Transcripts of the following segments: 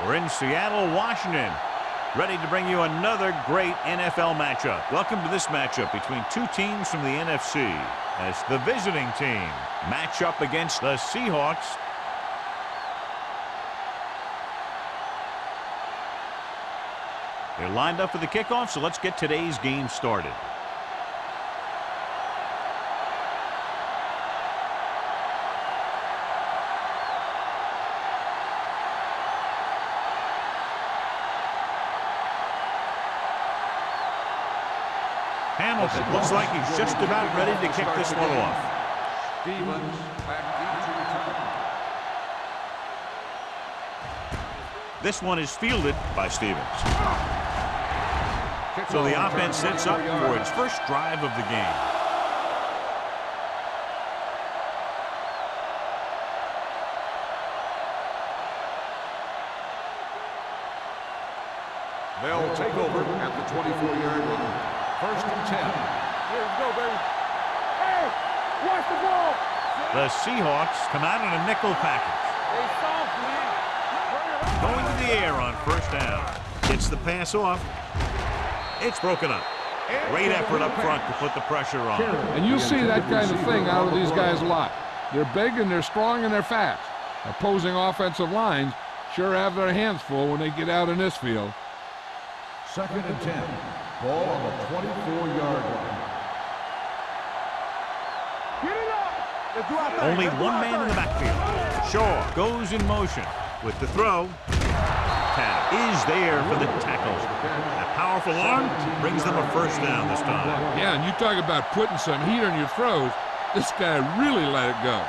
We're in Seattle, Washington, ready to bring you another great NFL matchup. Welcome to this matchup between two teams from the NFC as the visiting team match up against the Seahawks. They're lined up for the kickoff, so let's get today's game started. Hamilton looks like he's just about ready to kick this one off. This one is fielded by Stevens. So the offense sets up for its first drive of the game. They'll take over at the 24-yard line. First and 10. Here we go, baby. Hey, watch the ball. The Seahawks come out in a nickel package. Hey, soft, man. Going to the air on first down. Gets the pass off. It's broken up. Great effort up front to put the pressure on. And you see that kind of thing out of these guys a lot. They're big and they're strong and they're fast. Opposing offensive lines sure have their hands full when they get out in this field. Second and 10. Ball on the 24-yard line. Get it up. Only one man in the backfield. Shaw goes in motion with the throw. Tap is there for the tackle. That powerful arm brings them a first down this time. Yeah, and you talk about putting some heat on your throws. This guy really let it go.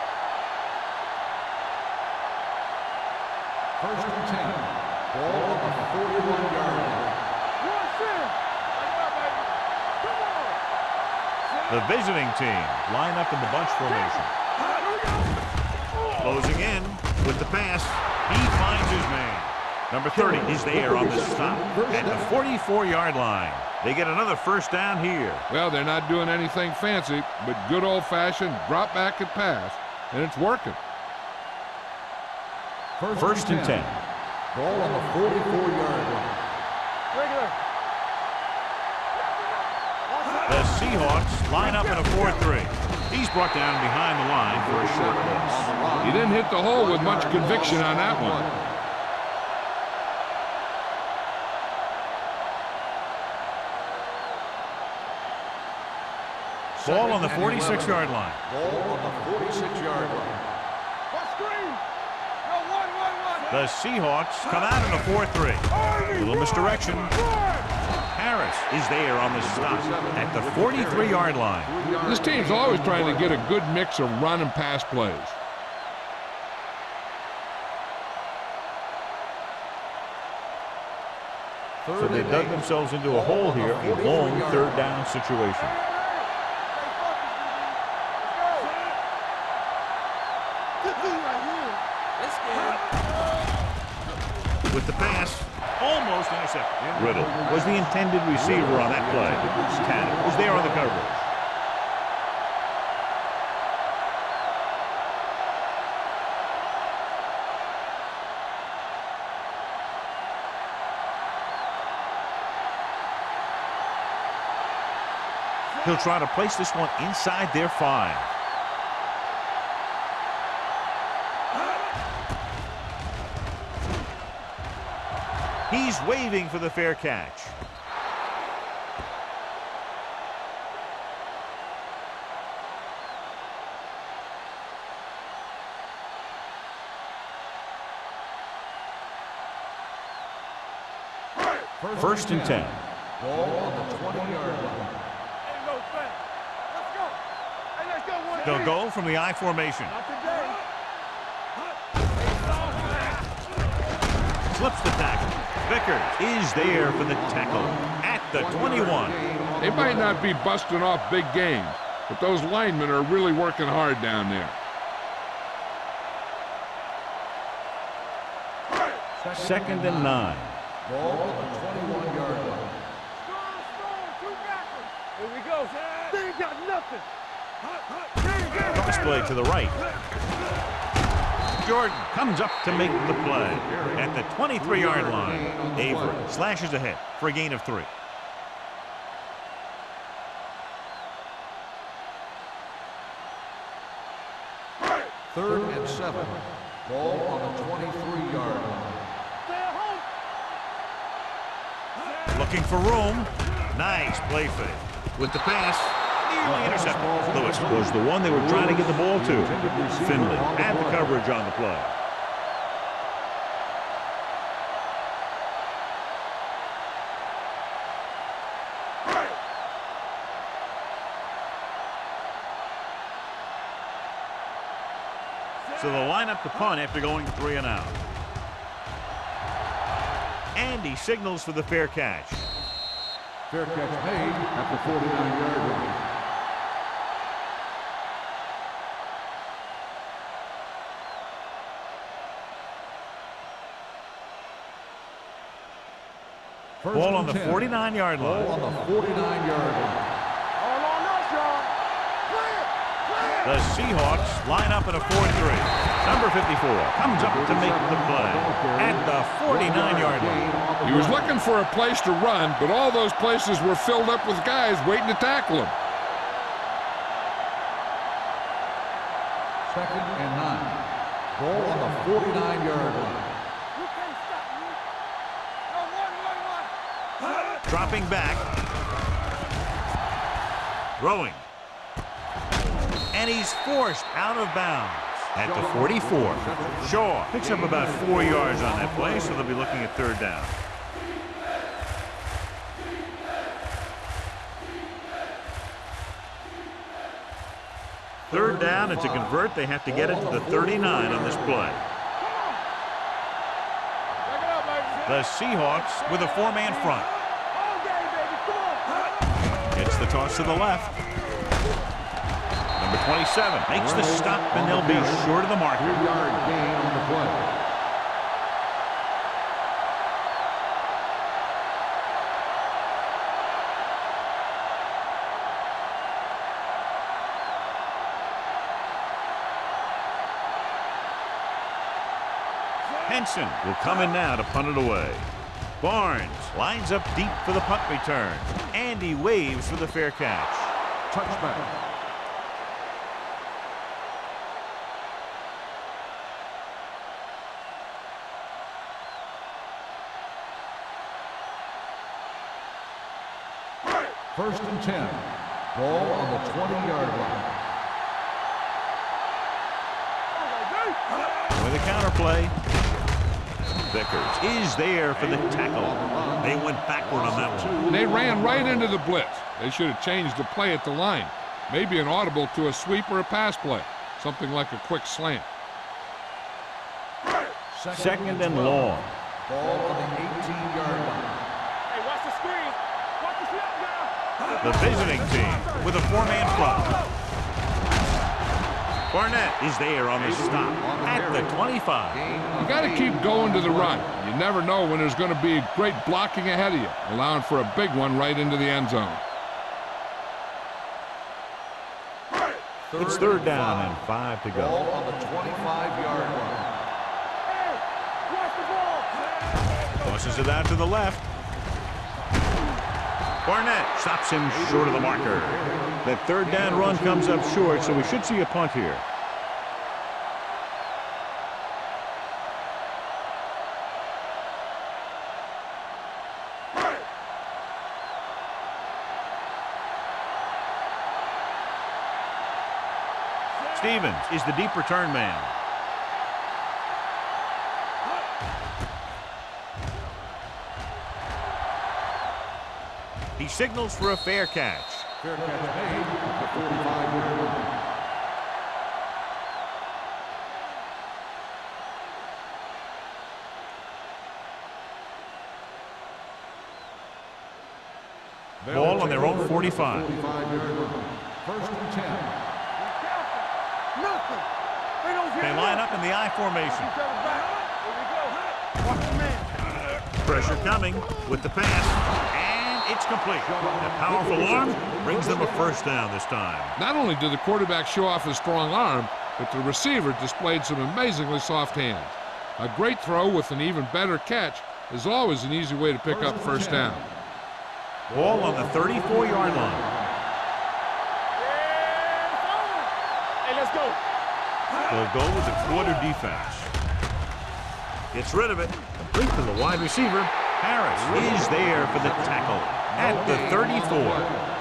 First and 10. Ball on the 41-yard line. The visiting team line up in the bunch formation. Closing in with the pass. He finds his man. Number 30 is there on the stop at the 44-yard line. They get another first down here. Well, they're not doing anything fancy, but good old-fashioned drop back and pass, and it's working. First and 10. Ball on the 44-yard line. Regular. The Seahawks line up in a 4-3. He's brought down behind the line for a short loss. He didn't hit the hole with much conviction on that one. Ball on the 46-yard line. Ball on the 46-yard line. The Seahawks come out in a 4-3. Little misdirection. Harris is there on the stop at the 43-yard line. This team's always trying to get a good mix of run and pass plays. So they dug themselves into a hole here, a long third down situation. With the pass, almost intercepted. Riddle was the intended receiver on that play. Tanner was there on the coverage. He'll try to place this one inside their 5. He's waving for the fair catch. First and 10. Ball on the 20-yard line. They'll go from the I formation. Slips the tackle. Vickers is there for the tackle at the 21. They might not be busting off big games, but those linemen are really working hard down there. Second and 9. Ball on the 21-yard line. Here we go. They ain't got nothing. Cross play to the right. Jordan comes up to make the play. At the 23-yard line, Avery slashes ahead for a gain of 3. Third and 7. Ball on the 23-yard line. Looking for room. Nice play fake. With the pass, nearly intercepted. Lewis was the one they were trying to get the ball to. Finley had the coverage on the play. So they'll line up the punt after going 3 and out. And he signals for the fair catch. Fair catch made at the 49-yard line. Ball on the 49-yard line. Ball on the 49-yard line. All on us, y'all. Clear! The Seahawks line up in a 4-3. Number 54 comes up to make the play at the 49-yard line. He was looking for a place to run, but all those places were filled up with guys waiting to tackle him. Second and 9. Ball on the 49-yard line. You can't stop me. No, one. Dropping back. Throwing. And he's forced out of bounds at the 44. Shaw picks up about 4 yards on that play, so they'll be looking at 3rd down. Third down, and to convert, they have to get it to the 39 on this play. The Seahawks with a 4-man front. All game, baby. Come on. Gets the toss to the left. Number 27 makes the stop, and they'll be short of the marker. 3-yard gain on the play. Henson will come in now to punt it away. Barnes lines up deep for the punt return. And he waves for the fair catch. Touchback. First and 10. Ball on the 20-yard line. With a counter play. Vickers is there for the tackle. They went backward on that one. They ran right into the blitz. They should have changed the play at the line. Maybe an audible to a sweep or a pass play. Something like a quick slant. Second and long. Ball on the 18-yard line. Hey, watch the screen. Watch the snap now. The visiting team with a 4-man front. Barnett is there on the stop at the 25. You got to keep going to the run. You never know when there's going to be great blocking ahead of you, allowing for a big one right into the end zone. It's 3rd down and 5 to go. Ball on the 25-yard line. Hey, watch the ball. Tosses it out to the left. Barnett stops him short of the marker. That 3rd down run comes up short, so we should see a punt here. Stevens is the deep return man. He signals for a fair catch. Fair catch made at the 45-yard line. Ball on their own 45. 45-yard line. First and 10. Nothing. They line up in the I formation. Watch the man. Pressure coming with the pass. And it's complete. A powerful arm brings them a 1st down this time. Not only did the quarterback show off his strong arm, but the receiver displayed some amazingly soft hands. A great throw with an even better catch is always an easy way to pick up first down. Ball on the 34-yard line. Hey, let's go. They'll go with the quarter defense. Gets rid of it. Complete to the wide receiver. Harris is there for the tackle at the 34.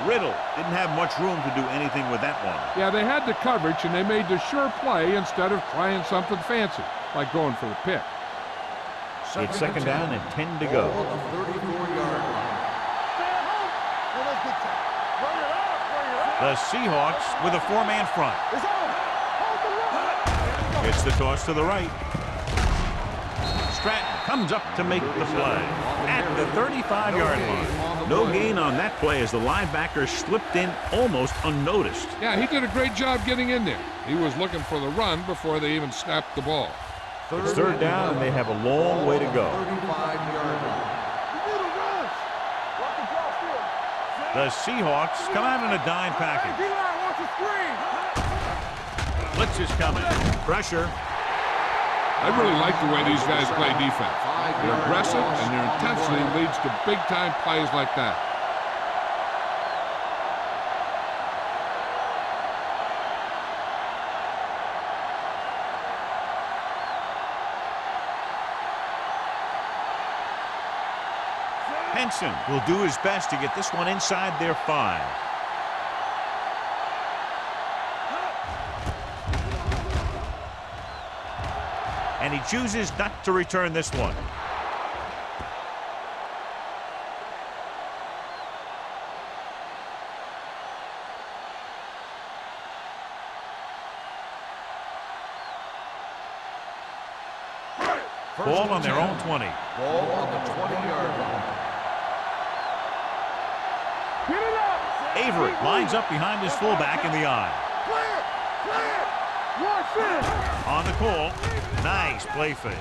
Riddle didn't have much room to do anything with that one. Yeah, they had the coverage, and they made the sure play instead of trying something fancy, like going for the pick. It's second down and 10 to go. Ball on the 34-yard line. The Seahawks with a four-man front. It's the toss to the right. Stratton comes up to make the play at the 35-yard line. No gain on that play as the linebacker slipped in almost unnoticed. Yeah, he did a great job getting in there. He was looking for the run before they even snapped the ball. It's third down, and they have a long way to go. 35-yard line. The Seahawks come out in a dime package. Blitz is coming. Pressure. I really like the way these guys play defense. They're aggressive, and their intensity leads to big-time plays like that. Henson will do his best to get this one inside their 5. And he chooses not to return this one. Ball on their own 20. Ball on the 20-yard line. Avery lines up behind his fullback in the eye. On the call. Nice play fake.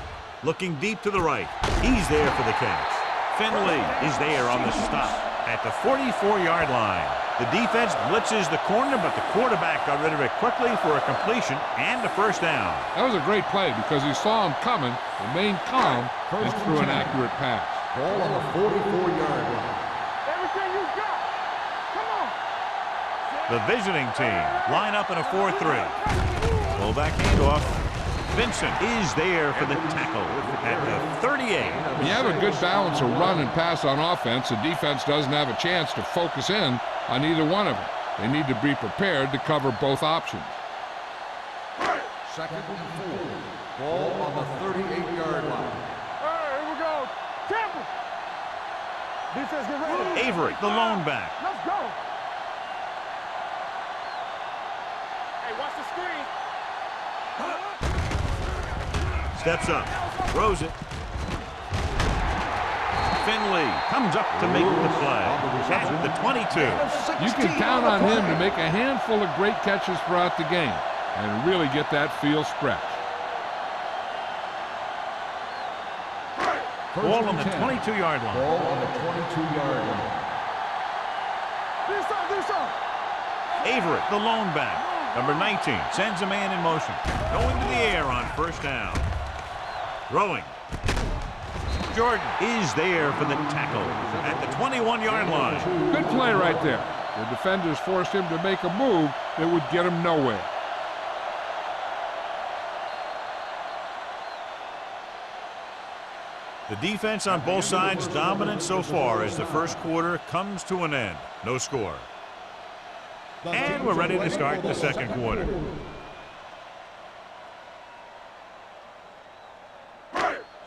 Looking deep to the right. He's there for the catch. Finley is there on the stop at the 44-yard line. The defense blitzes the corner, but the quarterback got rid of it quickly for a completion and a first down. That was a great play because he saw him coming, remained calm, and threw an accurate pass. Ball on the 44-yard line. Everything you got. Come on. The visiting team line up in a 4-3. Fullback handoff. Vincent is there for the tackle at the 38. When you have a good balance of run and pass on offense, the defense doesn't have a chance to focus in on either one of them. They need to be prepared to cover both options. Second and 4. Ball on the 38-yard line. All right, here we go. Temple. Defense, get ready. Avery, the lone back. Let's go. Hey, watch the screen. Steps up, throws it. Finley comes up to make the play at the 22. You can count on him to make a handful of great catches throughout the game and really get that field stretch. Ball on the 22-yard line. Ball on the 22-yard line. This up. Avery, the lone back. Number 19 sends a man in motion. Going to the air on first down. Throwing. Jordan is there for the tackle at the 21-yard line. Good play right there. The defenders forced him to make a move that would get him nowhere. The defense on both sides dominant so far as the first quarter comes to an end. No score. And we're ready to start the second quarter.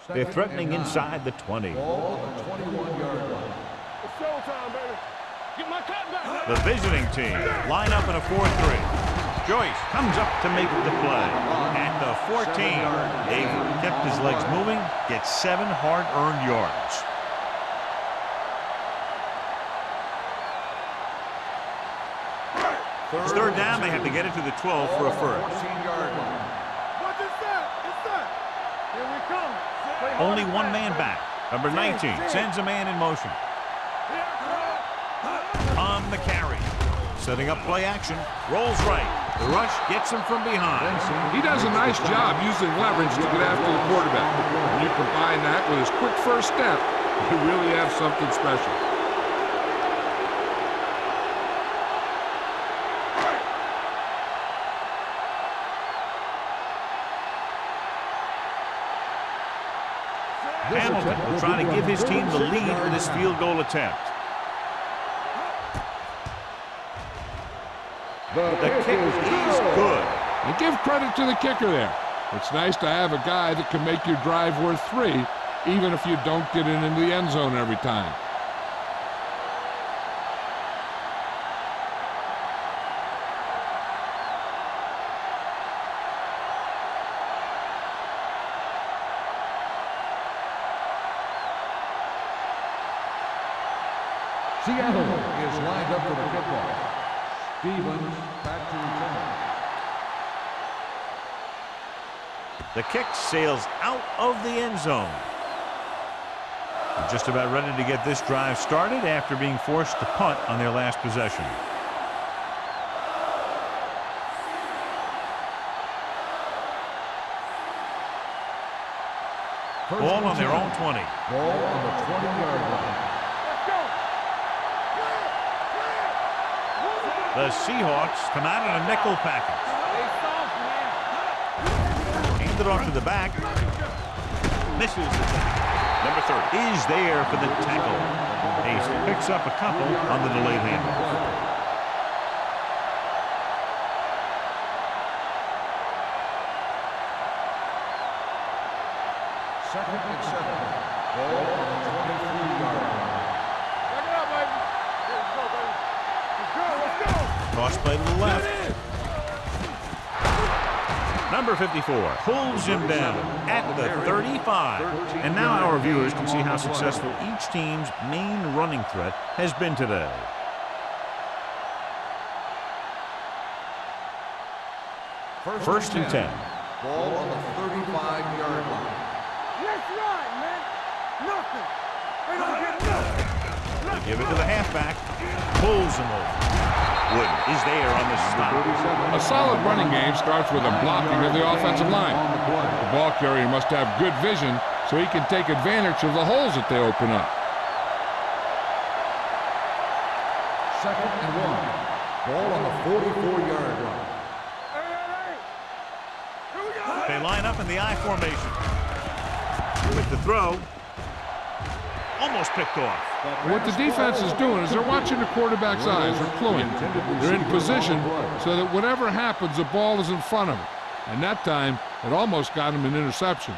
They're threatening inside the 20. Ball on the 21-yard line. It's showtime, baby. Get my cut back. The visiting team line up in a 4-3. Joyce comes up to make the play at the 14. Avery kept his legs moving, gets 7 hard-earned yards. It's third down. They have to get it to the 12 for a first. 14-yard line. What's it set? It's set. Here we come. Play hard Only and one fast. man back. Number 19 sends a man in motion. On the carry. Setting up play action. Rolls right. The rush gets him from behind. He does a nice job using leverage to get after the quarterback. When you combine that with his quick first step, you really have something special. Hamilton will try to give his team the lead with this field goal attempt. The kick is good. And give credit to the kicker there. It's nice to have a guy that can make your drive worth 3, even if you don't get it into the end zone every time. Seattle is lined up for the kickoff. Stevens back to return. The kick sails out of the end zone. They're just about ready to get this drive started after being forced to punt on their last possession. Ball on their own 20. Ball on the 20-yard line. The Seahawks come out in a nickel package. Handed off to the back. Misses the tackle. Number 30 is there for the tackle. Ace picks up a couple on the delayed handoff. Second and 7. Ball on the 23-yard line. Back it up, baby. Let's go, baby. Let's go, let's go. Toss play to the left. Number 54 pulls him down at the 35. And now our viewers can see how successful each team's main running threat has been today. First and 10. Ball on the 35-yard line. Let's run, man. Nothing. They don't get nothing. They give it to the halfback. Pulls him over. Wood is there on the stop. A solid running game starts with a blocking of the offensive line. The ball carrier must have good vision so he can take advantage of the holes that they open up. Second and 1. Ball on the 44-yard line. Hey. Here we go. They line up in the I formation. With the throw. Almost picked off. What the defense is doing is they're watching the quarterback's eyes. They're cluing. They're in position so that whatever happens, the ball is in front of them. And that time, it almost got him an interception.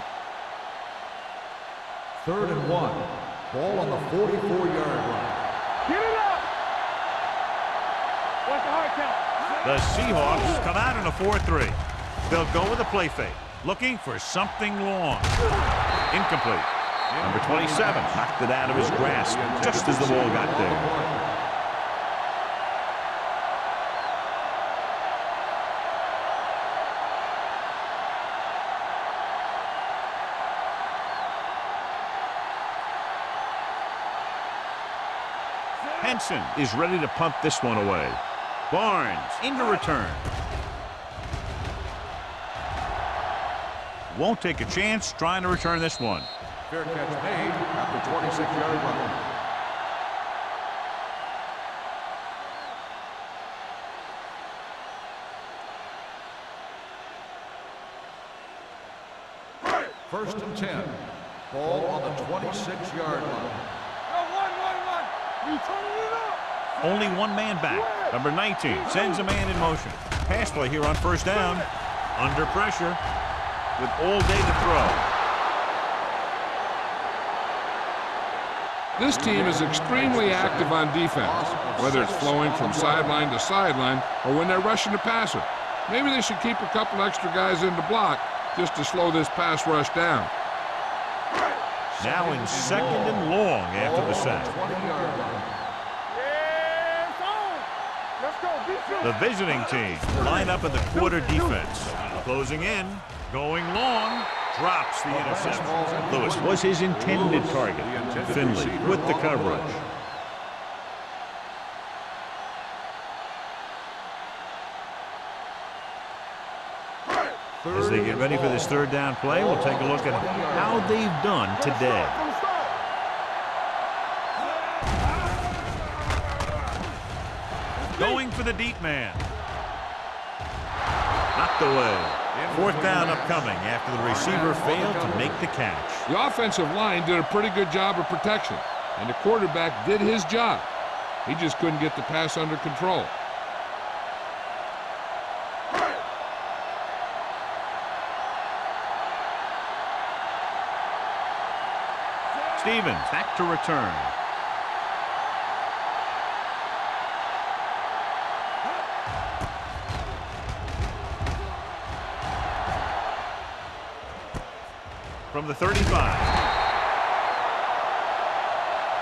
Third and 1. Ball on the 44-yard line. Get it up. What's the hard count? The Seahawks come out in a 4-3. They'll go with a play fake, looking for something long. Incomplete. Number 27 knocked it out of his grasp just as the ball got there. Henson is ready to punt this one away. Barnes into return. Won't take a chance trying to return this one. Fair catch made at the 26-yard line. First and 10. Ball on the 26-yard line. One. You turning it up. Only one man back. Number 19 sends a man in motion. Pass play here on first down. Under pressure with all day to throw. This team is extremely active on defense, whether it's flowing from sideline to sideline or when they're rushing the passer. Maybe they should keep a couple extra guys in the block just to slow this pass rush down. Now in second and long after the sack. Yeah, it's on. Let's go. Defense. The visiting team line up in the quarter defense. Closing in, going long, drops the interception. Lewis was his intended target. Finley with the coverage. As they get ready for this third down play, we'll take a look at how they've done today. Going for the deep man. Knocked away. Fourth down upcoming after the receiver failed to make the catch. The offensive line did a pretty good job of protection, and the quarterback did his job. He just couldn't get the pass under control. Stevens back to return. From the 35.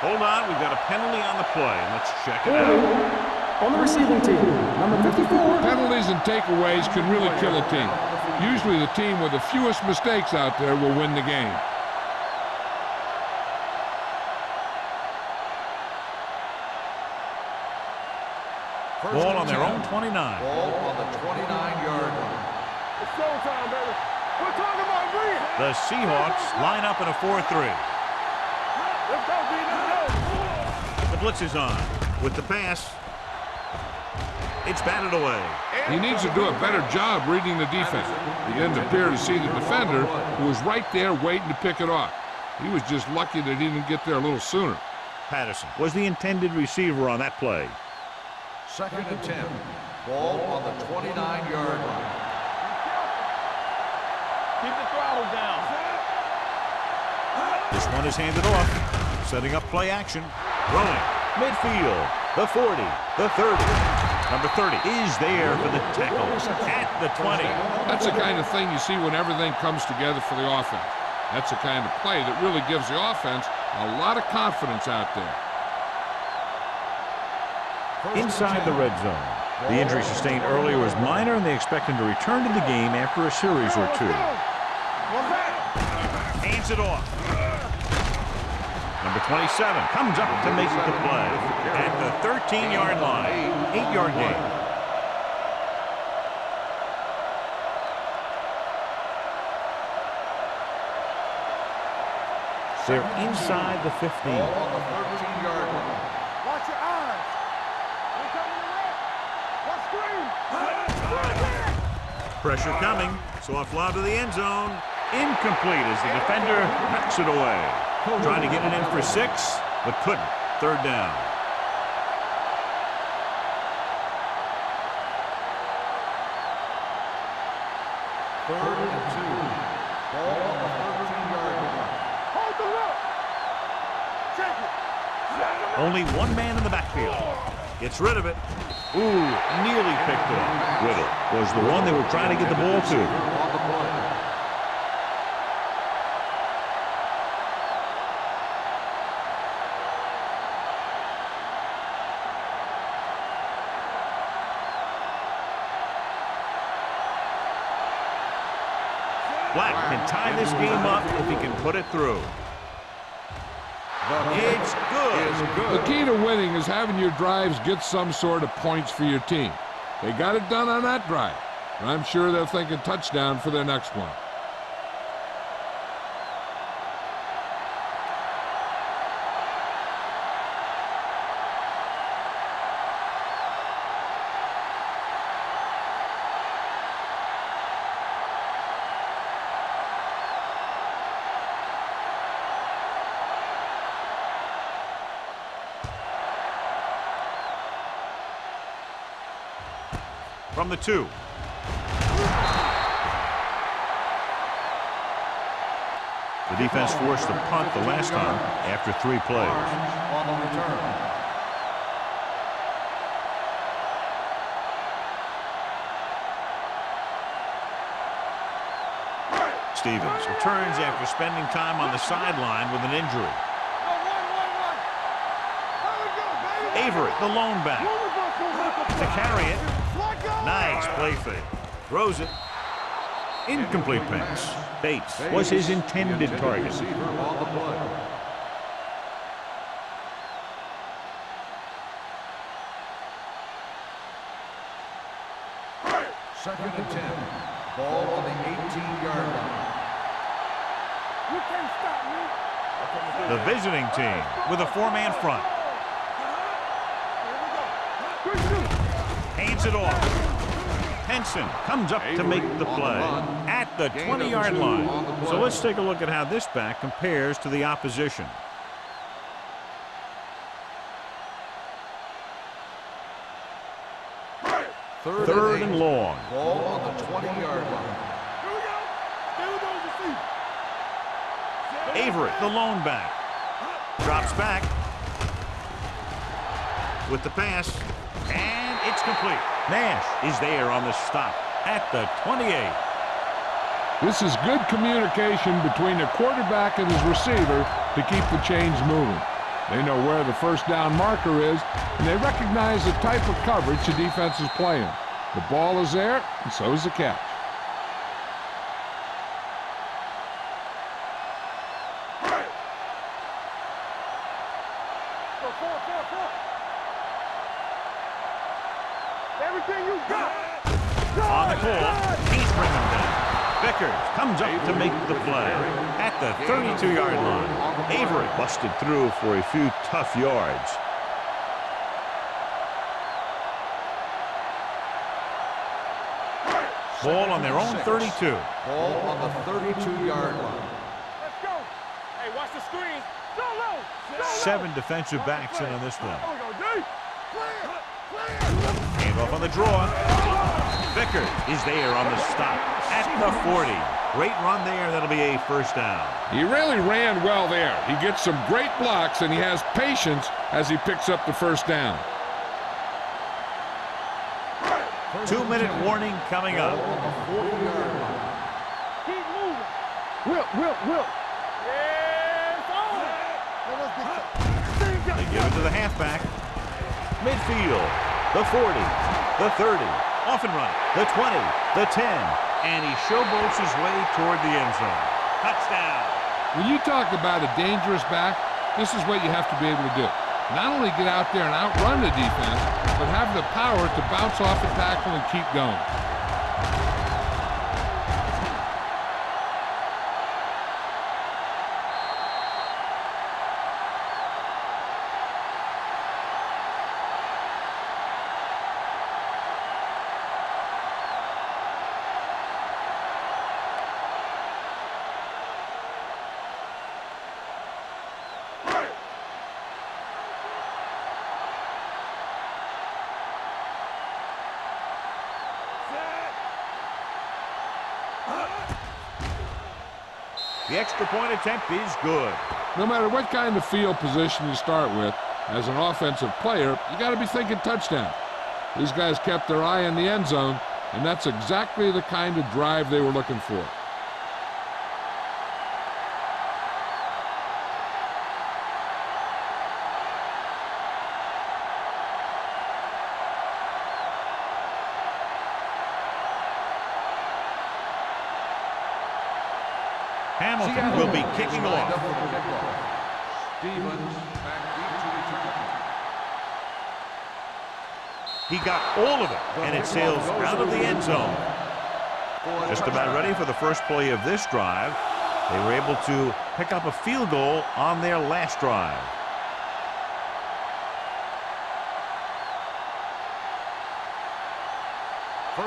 Hold on, we've got a penalty on the play. Let's check it out. On the receiving team, number 54. Penalties and takeaways can really kill a team. Usually the team with the fewest mistakes out there will win the game. Ball on their own 29. Ball on the 29-yard line. It's showtime, baby. We're talking about green. The Seahawks line up in a 4-3. Let's go, B. Let's go. The blitz is on. With the pass, it's batted away. He needs to do a better job reading the defense. He didn't appear to see the defender, who was right there waiting to pick it off. He was just lucky that he didn't get there a little sooner. Patterson was the intended receiver on that play. 2nd and 10. Ball on the 29-yard line. Keep the throttle down. This one is handed off. Setting up play action. Throwing. Midfield. The 40. The 30. Number 30 is there for the tackle at the 20. That's the kind of thing you see when everything comes together for the offense. That's the kind of play that really gives the offense a lot of confidence out there. Inside the red zone. The injury sustained earlier was minor, and they expect him to return to the game after a series or two. Hands it off. Number 27 comes up to make the play at the 13-yard line. 8-yard gain. They're inside the 15. Ball on the 13-yard line. Watch your eyes. We're coming to red. What's green? Pressure coming. Soft lob to the end zone. Incomplete as the defender knocks it away. Trying to get it in for 6, but couldn't. Third down. Third and 2. Ball on the 13-yard line. Hold the look. Check it. Only one man in the backfield. Gets rid of it. Ooh, nearly picked off. Whittle was the one they were trying to get the ball to. On the play. Black can tie this game up if he can put it through. It's good. The key to winning is having your drives get some sort of points for your team. They got it done on that drive. And I'm sure they're thinking touchdown for their next one. From the 2. The defense forced a punt the last time after 3 plays. On the return. Stevens returns after spending time on the sideline with an injury. Avery, the lone back, to carry it. Nice play fake. Throws it. Incomplete pass. Bates was his intended target. Receiver on the play. Second and 10. Ball on the 18-yard line. You can't stop me. The visiting team with a 4-man front. Hands it off. Henson comes up to make the play at the 20-yard line. So let's take a look at how this back compares to the opposition. Third and long. Ball on the 20-yard line. Avery, the lone back. Drops back with the pass, and it's complete. Nash is there on the stop at the 28. This is good communication between the quarterback and his receiver to keep the chains moving. They know where the first down marker is, and they recognize the type of coverage the defense is playing. The ball is there, and so is the catch. Everything you got. On the call, he's bringing them down. Vickers comes up to make the play at the 32-yard line. Avery busted through for a few tough yards. Ball on their own 32. Ball on the 32-yard line. Let's go. Hey, watch the screen. Go low. Go low. 7 defensive backs in on this one. There we go, D. Hand off on the draw. Vickers is there on the stop at the 40. Great run there. That'll be a first down. He really ran well there. He gets some great blocks, and he has patience as he picks up the first down. 2-minute warning coming up. Keep moving. Will. Yeah, it's on. They give it to the halfback. Midfield, the 40, the 30, off and running, the 20, the 10, and he showboats his way toward the end zone. Touchdown. When you talk about a dangerous back, this is what you have to be able to do. Not only get out there and outrun the defense, but have the power to bounce off the tackle and keep going. The extra point attempt is good. No matter what kind of field position you start with, as an offensive player, you got to be thinking touchdown. These guys kept their eye on the end zone, and that's exactly the kind of drive they were looking for. Hamilton will be kicking off. Stevens back deep to return. He got all of it, and it sails out of the end zone. Just about ready for the first play of this drive. They were able to pick up a field goal on their last drive.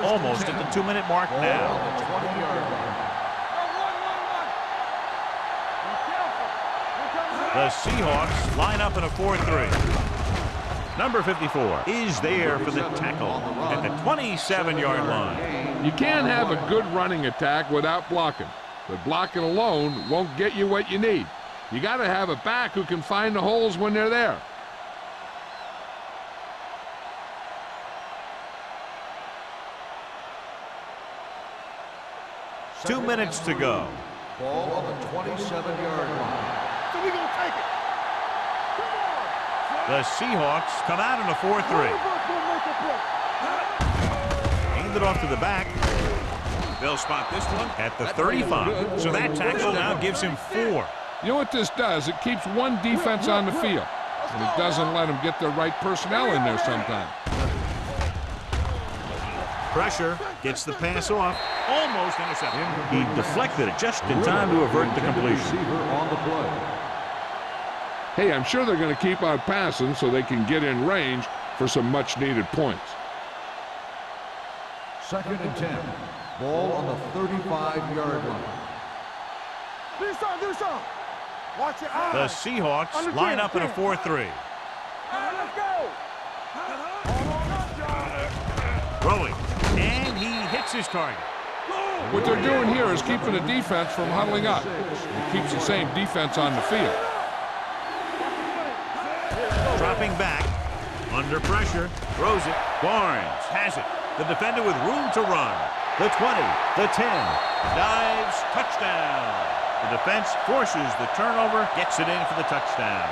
Almost at the 2-minute mark now. On the 20-yard line. The Seahawks line up in a 4-3. Number 54 is there for the tackle at the 27-yard line. You can't have a good running attack without blocking, but blocking alone won't get you what you need. You got to have a back who can find the holes when they're there. Two minutes to go. Ball on the 27-yard line. So we gonna take it. Come on. The Seahawks come out in a 4-3. Hand it off to the back. They'll spot this one at the 35. So that tackle now gives him 4. You know what this does? It keeps one defense on the field, and it doesn't let them get the right personnel in there sometimes. Pressure gets the pass off. Almost intercepted. He deflected it just in time to avert the completion. Receiver on the play. Hey, I'm sure they're going to keep on passing so they can get in range for some much-needed points. 2nd and 10. Ball on the 35-yard line. Do some. Watch your eyes. The Seahawks line up in a 4-3. All right, let's go. Throwing, and he hits his target. What they're doing here is keeping the defense from huddling up. It keeps the same defense on the field. Dropping back, under pressure, throws it. Barnes has it. The defender with room to run. The 20, the 10, dives, touchdown. The defense forces the turnover, gets it in for the touchdown.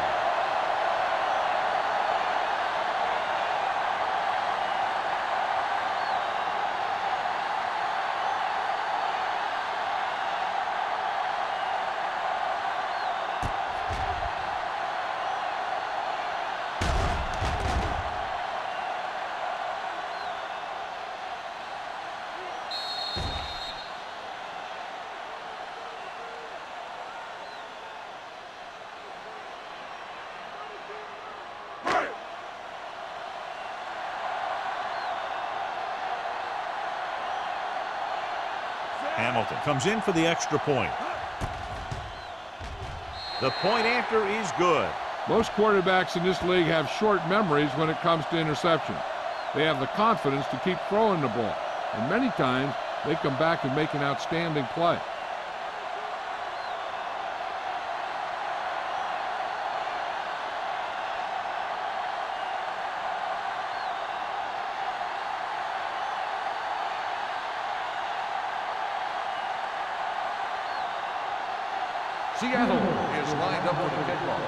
Hamilton comes in for the extra point. The point after is good. Most quarterbacks in this league have short memories when it comes to interception. They have the confidence to keep throwing the ball, and many times they come back and make an outstanding play. Seattle is lined up for the kickoff.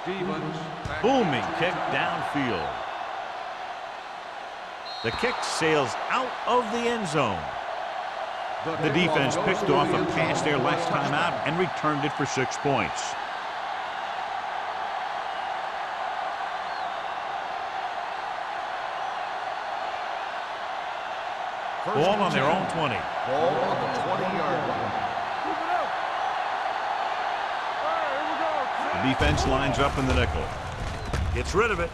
Stevens. Booming kick downfield. The kick sails out of the end zone. The defense picked off a pass there last time out and returned it for 6 points. Ball on their own 20. Ball on the 20-yard line. The defense lines up in the nickel. Gets rid of it.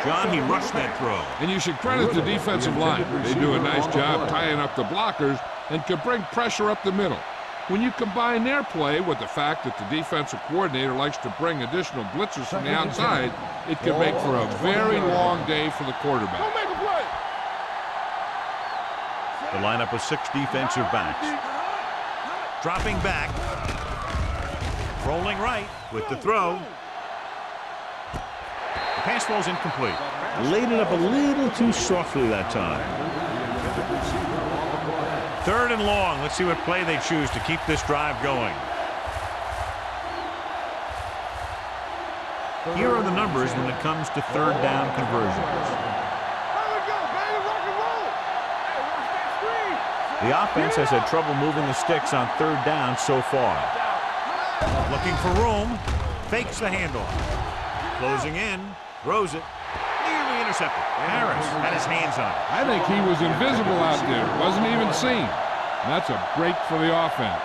John, he rushed that throw. And you should credit the defensive line. They do a nice job tying up the blockers and can bring pressure up the middle. When you combine their play with the fact that the defensive coordinator likes to bring additional blitzers from the outside, it can make for a very long day for the quarterback. The lineup with 6 defensive backs. Dropping back. Rolling right with the throw. The pass falls incomplete. Laid it up a little too softly that time. 3rd and long. Let's see what play they choose to keep this drive going. Here are the numbers when it comes to 3rd down conversions. The offense has had trouble moving the sticks on 3rd down so far. Looking for room, fakes the handoff. Closing in, throws it, nearly intercepted. Harris had his hands on it. I think he was invisible out there, wasn't even seen. And that's a break for the offense.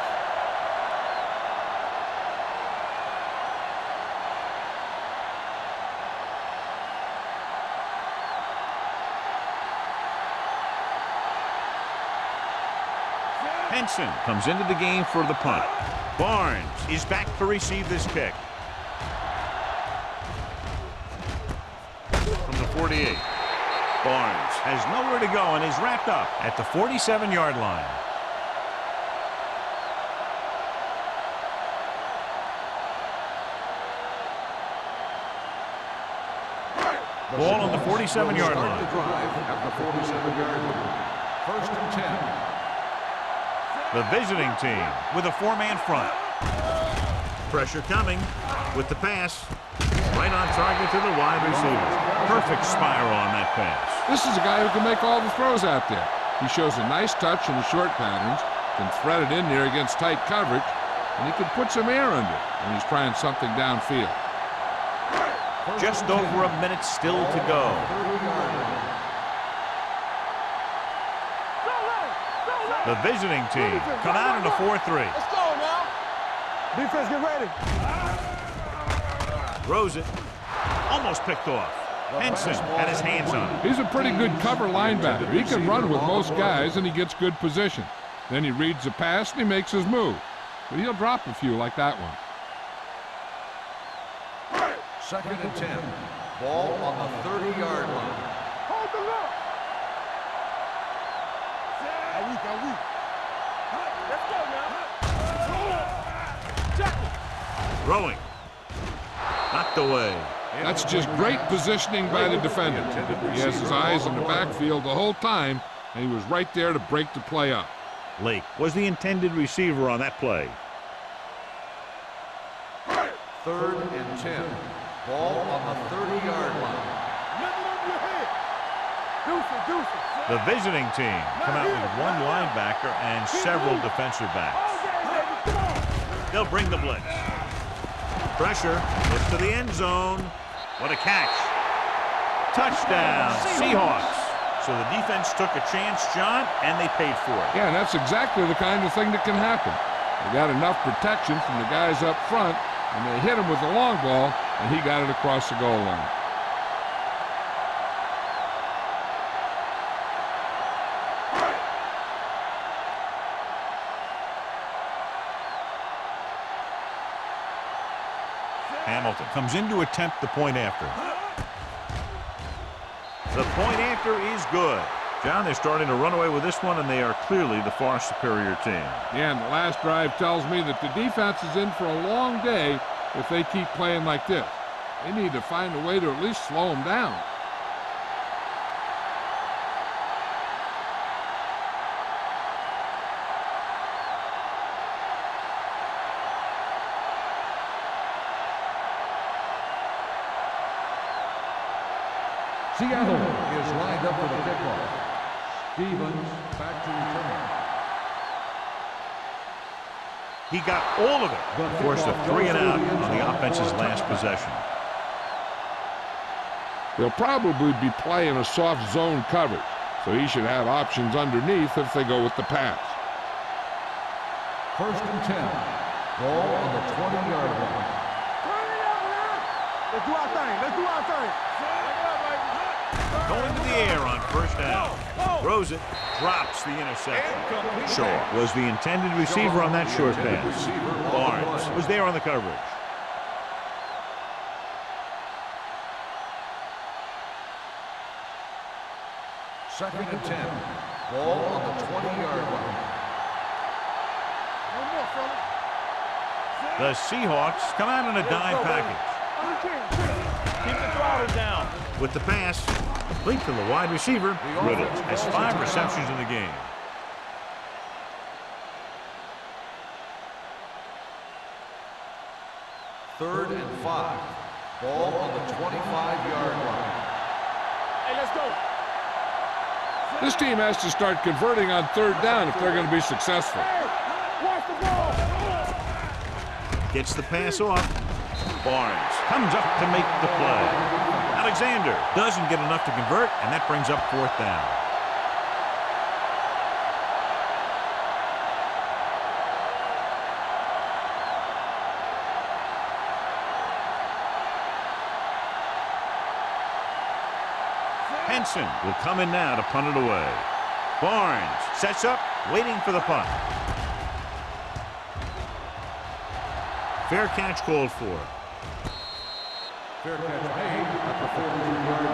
Henson comes into the game for the punt. Barnes is back to receive this kick. From the 48. Barnes has nowhere to go and is wrapped up at the 47-yard line. Ball on the 47-yard line. The drive at the 47-yard line. 1st and 10. The visiting team with a 4-man front. Pressure coming with the pass. Right on target to the wide receiver. Perfect spiral on that pass. This is a guy who can make all the throws out there. He shows a nice touch in the short patterns, can thread it in there against tight coverage, and he can put some air under it when he's trying something downfield. Just over a minute still to go. The visiting team come out in a 4-3. Let's go now. Defense, get ready. Throws it. Almost picked off. Henson had his hands on it. He's a pretty good cover linebacker. He can run with most guys, and he gets good position. Then he reads the pass, and he makes his move. But he'll drop a few like that one. 2nd and 10. Ball on the 30-yard line. Hold the look. Let's go now. Throwing. Knocked away. That's just great positioning by the defender. He has his eyes in the backfield the whole time, and he was right there to break the play up. Lake was the intended receiver on that play. 3rd and 10. Ball on the 30-yard line. The visiting team come out with one linebacker and several defensive backs. They'll bring the blitz. Pressure, gets to the end zone. What a catch. Touchdown, Seahawks. So the defense took a chance, John, and they paid for it. Yeah, and that's exactly the kind of thing that can happen. They got enough protection from the guys up front, and they hit him with the long ball, and he got it across the goal line. Hamilton comes in to attempt the point after. The point after is good. John, they're starting to run away with this one, and they are clearly the far superior team. Yeah, and the last drive tells me that the defense is in for a long day if they keep playing like this. They need to find a way to at least slow them down. Seattle is lined up for the kickoff. Stevens back to return. He got all of it. Forced a 3 and out on the offense's last possession. They'll probably be playing a soft zone coverage, so he should have options underneath if they go with the pass. 1st and 10. Ball on the 20-yard line. Let's do our thing. Let's do our thing. Going to the air on 1st down. Throws it, drops the interception. Shaw was the intended receiver on that short pass. Barnes was there on the coverage. Second and 10. Ball on the 20-yard line. The Seahawks come out in a dime package. Keep the throttle down. With the pass, complete to the wide receiver. Riddle has 5 receptions in the game. Third and 5. Ball on the 25-yard line. Hey, let's go. This team has to start converting on 3rd down if they're going to be successful. Watch the ball. Gets the pass off. Barnes comes up to make the play. Alexander doesn't get enough to convert, and that brings up 4th down. Henson will come in now to punt it away. Barnes sets up, waiting for the punt. Fair catch called for. Fair catch made at the 42-yard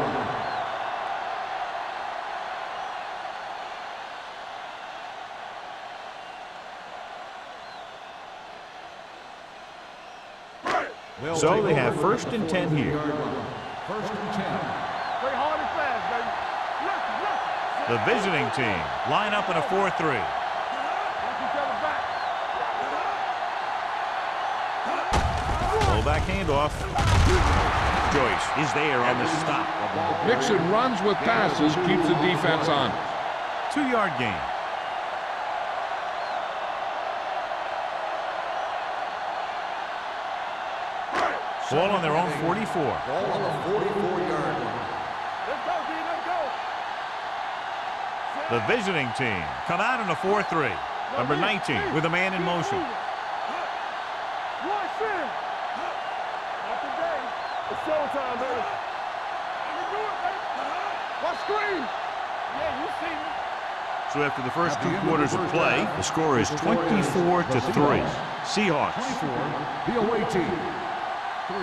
line. So they have 1st and 10 here. 1st and 10. Play hard and fast, baby. Look. The visiting team line up in a 4-3. Watch each other back. Fullback handoff. Joyce is there on the stop. Mixon runs with passes, keeps the defense on. 2-yard gain. Ball on their own 44. Ball on the 44-yard line. Let's go, D. Let's go. The visiting team come out in a 4-3. Number 19 with a man in motion. Watch him. Not today. It's showtime, baby. You can do it, baby. Watch screen. Yeah, you see me. So after the first 2 quarters of play, the score is 24-3. Seahawks. 24, the away team. 3.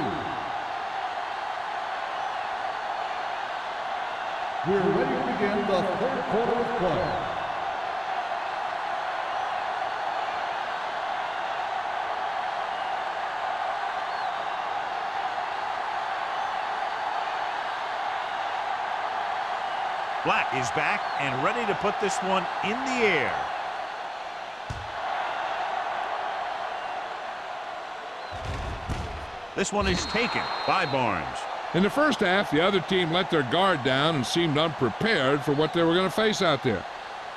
We're ready to begin the third quarter of play. Black is back and ready to put this one in the air. This one is taken by Barnes. In the first half, the other team let their guard down and seemed unprepared for what they were going to face out there.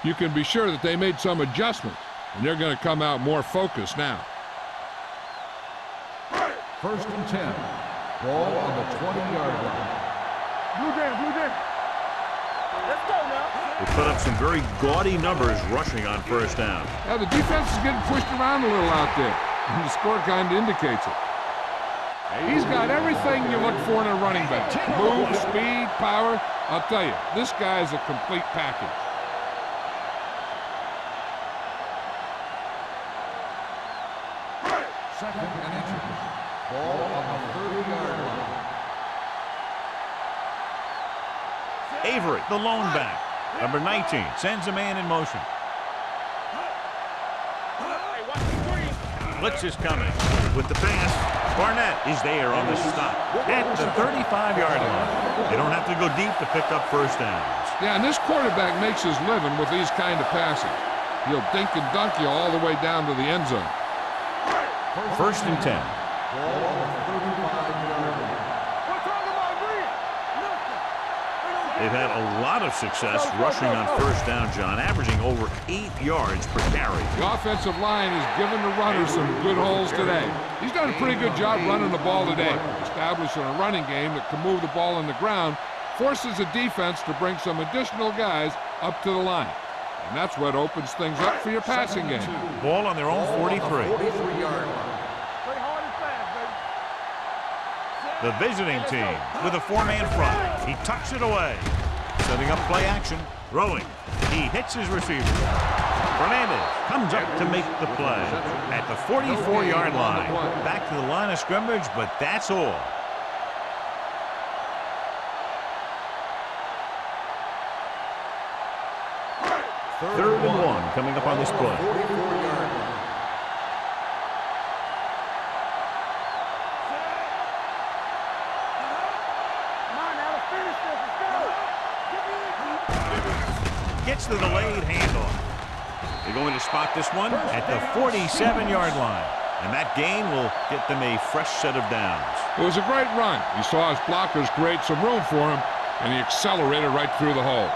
You can be sure that they made some adjustments, and they're going to come out more focused now. 1st and 10. Ball on the 20-yard line. Blue jam. Let's go now. They put up some very gaudy numbers rushing on first down. Now, the defense is getting pushed around a little out there, and the score kind of indicates it. He's got everything you look for in a running back. Move, speed, power. I'll tell you, this guy is a complete package. Second and inches. Ball on the 30-yard line. Avery, the lone back. Number 19 sends a man in motion. Blitz is coming. With the pass, Barnett is there on the stop at the 35-yard line. They don't have to go deep to pick up first downs. Yeah, and this quarterback makes his living with these kind of passes. He'll dink and dunk you all the way down to the end zone. 1st and 10. Ball on the 35-yard line. They've had a lot of success rushing on first down, John, averaging over 8 yards per carry. The offensive line has given the runner some good holes today. He's done a pretty good job running the ball today, establishing a running game that can move the ball on the ground, forces the defense to bring some additional guys up to the line. And that's what opens things up for your passing game. Ball on their own 43. 43-yard line. Play hard and fast, baby. The visiting team with a 4-man front. He tucks it away. Setting up play action. Throwing. He hits his receiver. Fernandez comes up to make the play at the 44-yard line. Back to the line of scrimmage, but that's all. Third and 1 coming up on this play. 44-yard line. Gets the delayed handoff. They're going to spot this one at the 47-yard line. And that gain will get them a fresh set of downs. It was a great run. He saw his blockers create some room for him, and he accelerated right through the hole.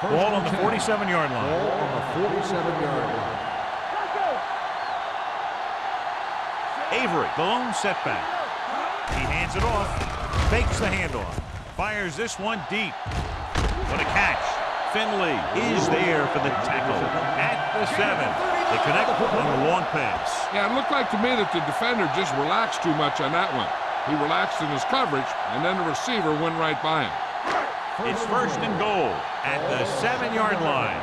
Ball on the 47-yard line. Ball on the 47-yard line. Avery, the lone setback. He hands it off, fakes the handoff, fires this one deep. What a catch. Finley is there for the tackle at the 7. They connect on the long pass. Yeah, it looked like to me that the defender just relaxed too much on that one. He relaxed in his coverage, and then the receiver went right by him. It's 1st and goal at the 7-yard line.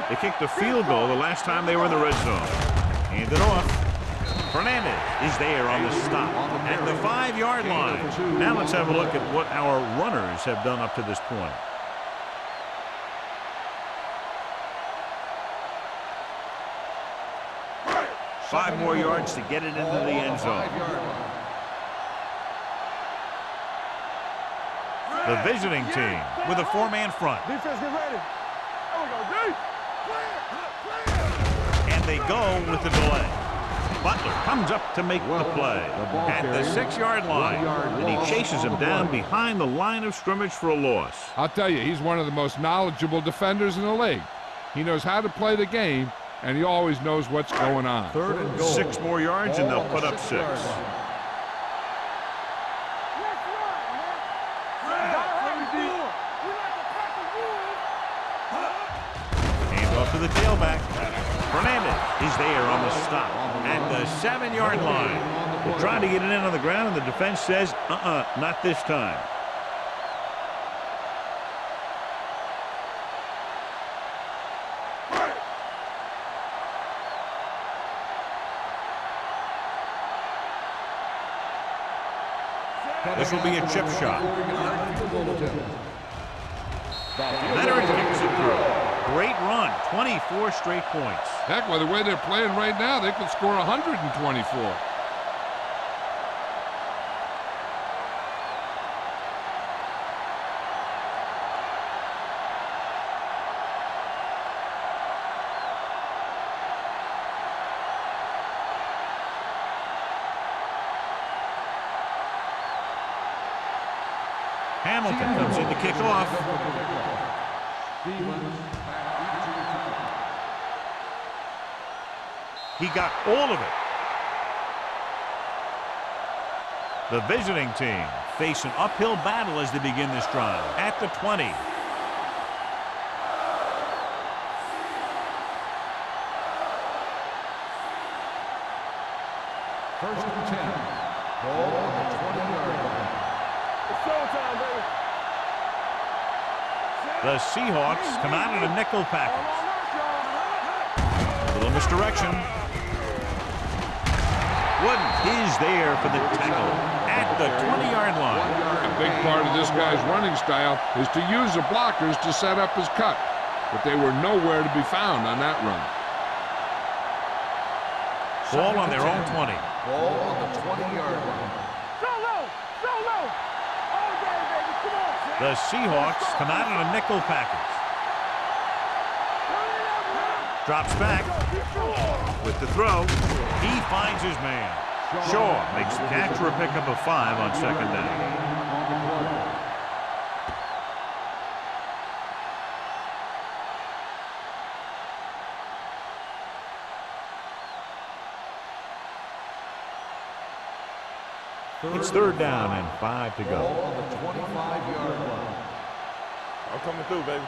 They kicked the field goal the last time they were in the red zone. Hand it off. Fernandez is there on the stop at the 5-yard line. Now let's have a look at what our runners have done up to this point. Five more yards to get it into the end zone. The visiting team with a 4-man front. Defense, get ready. There we go, deep. And they go with the delay. Butler comes up to make the play at the 6-yard line, and he chases him down behind the line of scrimmage for a loss. I'll tell you, he's one of the most knowledgeable defenders in the league. He knows how to play the game, and he always knows what's going on. 3rd and goal. 6 more yards, and they'll put up 6. the tailback. Fernandez is there on the stop at the 7-yard line. They're trying to get it in on the ground, and the defense says, not this time. This will be a chip shot. Leonard kicks it through. Great run, 24 straight points. Heck, with the way they're playing right now, they could score 124. Hamilton comes in to kick off. He got all of it. The visiting team face an uphill battle as they begin this drive at the 20. First and 10. Ball on the 20-yard line. It's showtime, baby. The Seahawks come out in a nickel package. A little misdirection. Wooden is there for the tackle at the 20-yard line. A big part of this guy's running style is to use the blockers to set up his cut, but they were nowhere to be found on that run. Ball on their own 20. Ball on the 20-yard line. So low. All day, baby. Come on. The Seahawks come out in a nickel package. Drops back with the throw. He finds his man. Shaw makes the catch for a pickup of 5 on second down. It's third down and 5 to go. On the 25-yard line. I'm coming through, baby.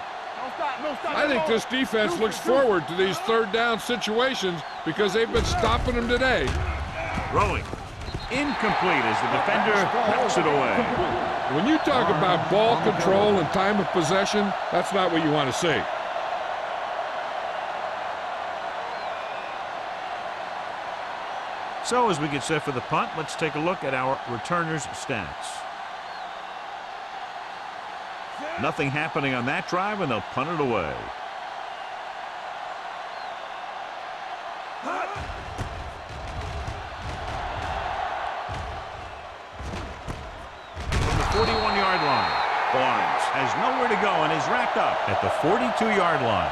No stop. I think this defense looks forward to these third down situations because they've been stopping them today. Throwing. Incomplete as the defender knocks it away. When you talk about ball control and time of possession, that's not what you want to see. So as we get set for the punt, let's take a look at our returners' stats. Nothing happening on that drive, and they'll punt it away. From the 41-yard line, Barnes has nowhere to go and is wrapped up at the 42-yard line.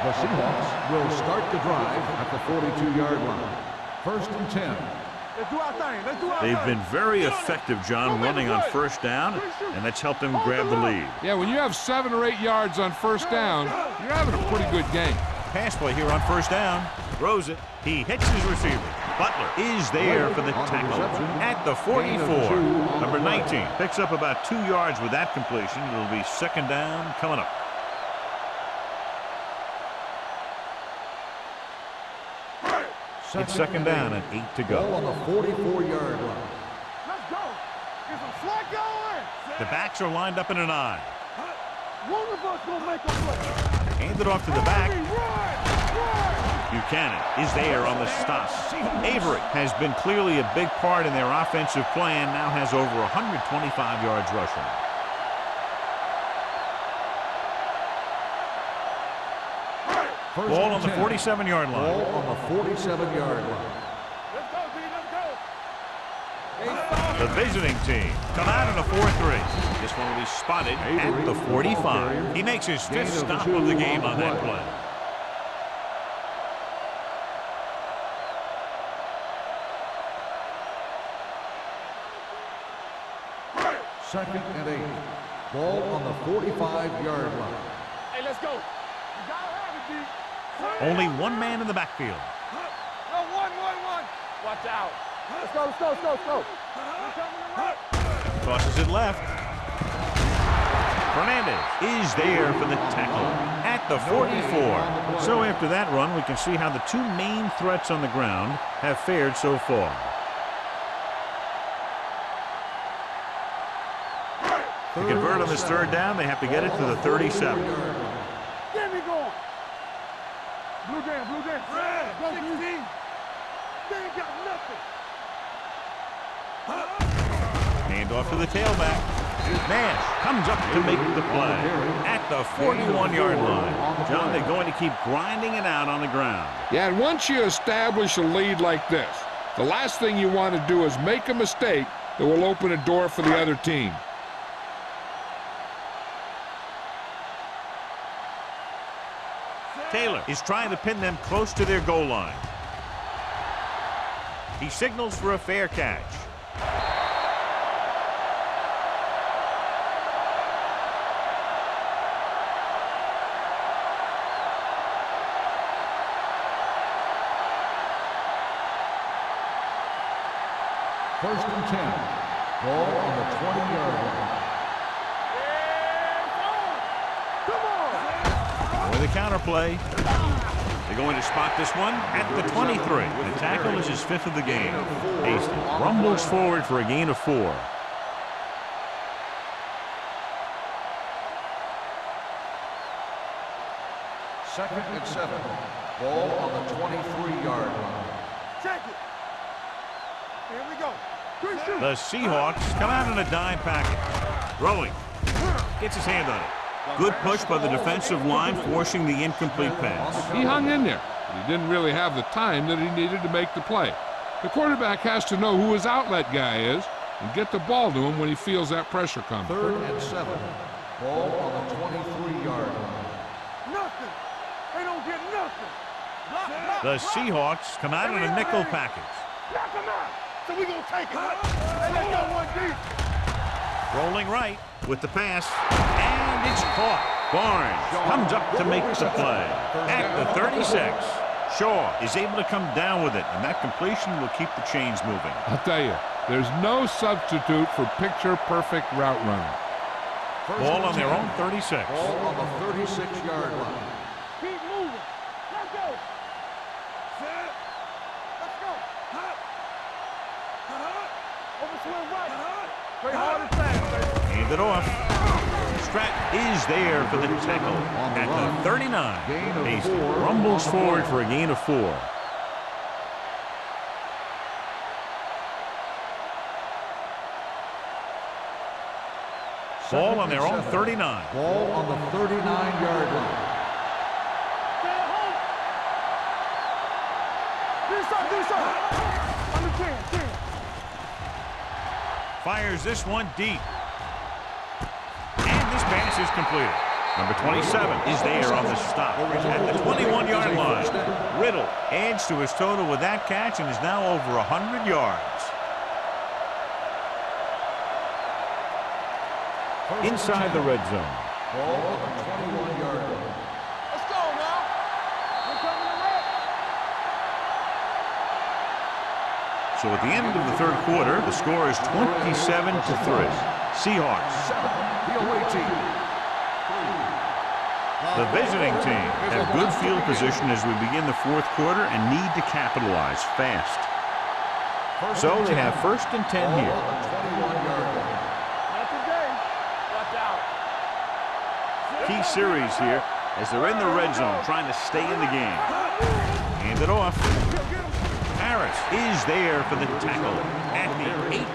The Seahawks will start the drive at the 42-yard line. First and 10. Let's do our thing. They've been very effective, John, running on first down, and that's helped them grab the lead. Yeah, when you have 7 or 8 yards on first down, you're having a pretty good game. Pass play here on first down. Throws it. He hits his receiver. Butler is there for the tackle at the 44. Number 19 picks up about 2 yards with that completion. It'll be second down coming up. It's second down and 8 to Ball go. on the 44-yard line. Let's go. Get some slack going. The backs are lined up in an I. One of us gonna make a play. Hand it off to the back. Run. Buchanan is there on the stop. Avery has been clearly a big part in their offensive plan, now has over 125 yards rushing. Ball on the 47-yard line. Ball on the 47-yard line. Let's go, D. Let's go. The visiting team come out in a 4-3. This one will be spotted at the 45. He makes his 5th stop of the game on that play. Second and 8. Ball on the 45-yard line. Hey, let's go. You gotta have it, D. Only one man in the backfield. No, one. Watch out. Let's go, let's go, let's go, let's go. Tosses it left. Fernandez is there for the tackle at the 44. So after that run, we can see how the two main threats on the ground have fared so far. To convert on this third down, they have to get it to the 37. Get me going. Blue game, blue game. Red, 16. They ain't got nothing. Hand off to the tailback. Nash comes up to make the play at the 41-yard line. John, they're going to keep grinding it out on the ground. Yeah, and once you establish a lead like this, the last thing you want to do is make a mistake that will open a door for the other team. Taylor is trying to pin them close to their goal line. He signals for a fair catch. First and 10. Ball on the 20-yard line. With a counter play. They're going to spot this one at the 23. The tackle is his 5th of the game. Hastings rumbles forward for a gain of 4. Second and 7. Ball on the 23-yard line. Check it. Here we go. The Seahawks come out in a dime package. Rolling. Gets his hand on it. Good push by the defensive line, forcing the incomplete pass. He hung in there, but he didn't really have the time that he needed to make the play. The quarterback has to know who his outlet guy is and get the ball to him when he feels that pressure coming. Third and 7. Ball on the 23-yard line. Nothing. They don't get nothing. The Seahawks come out in a nickel package. Knock them out. So we gonna take it. And they got one deep. Rolling right with the pass, and it's caught. Barnes comes up to make the play at the 36. Shaw is able to come down with it, and that completion will keep the chains moving. I'll tell you, there's no substitute for picture-perfect route running. Ball on their own 36. Ball on the 36-yard line. Keep moving. Let's go. Set. Let's go. Over swing right. Play hard and fast, baby. Hand it off. Stratton is there for the tackle at the 39. Hastings rumbles forward for a gain of 4. Ball on their own 39. Ball on the 39-yard line. Stay at home. Do something. Under 10. Fires this one deep. And this pass is completed. Number 27 is there on the stop at the 21-yard line. Riddle adds to his total with that catch and is now over 100 yards. Inside the red zone. Ball on the 21-yard line. Let's go now. We're coming to red. So at the end of the third quarter, the score is 27-3. Seahawks. 7. The away team. The visiting team have good field position as we begin the fourth quarter and need to capitalize fast. So they have first and 10 Ball here. on the 21-yard line. Not today. Watch out. Key series here as they're in the red zone trying to stay in the game. Hand it off. Harris is there for the tackle at the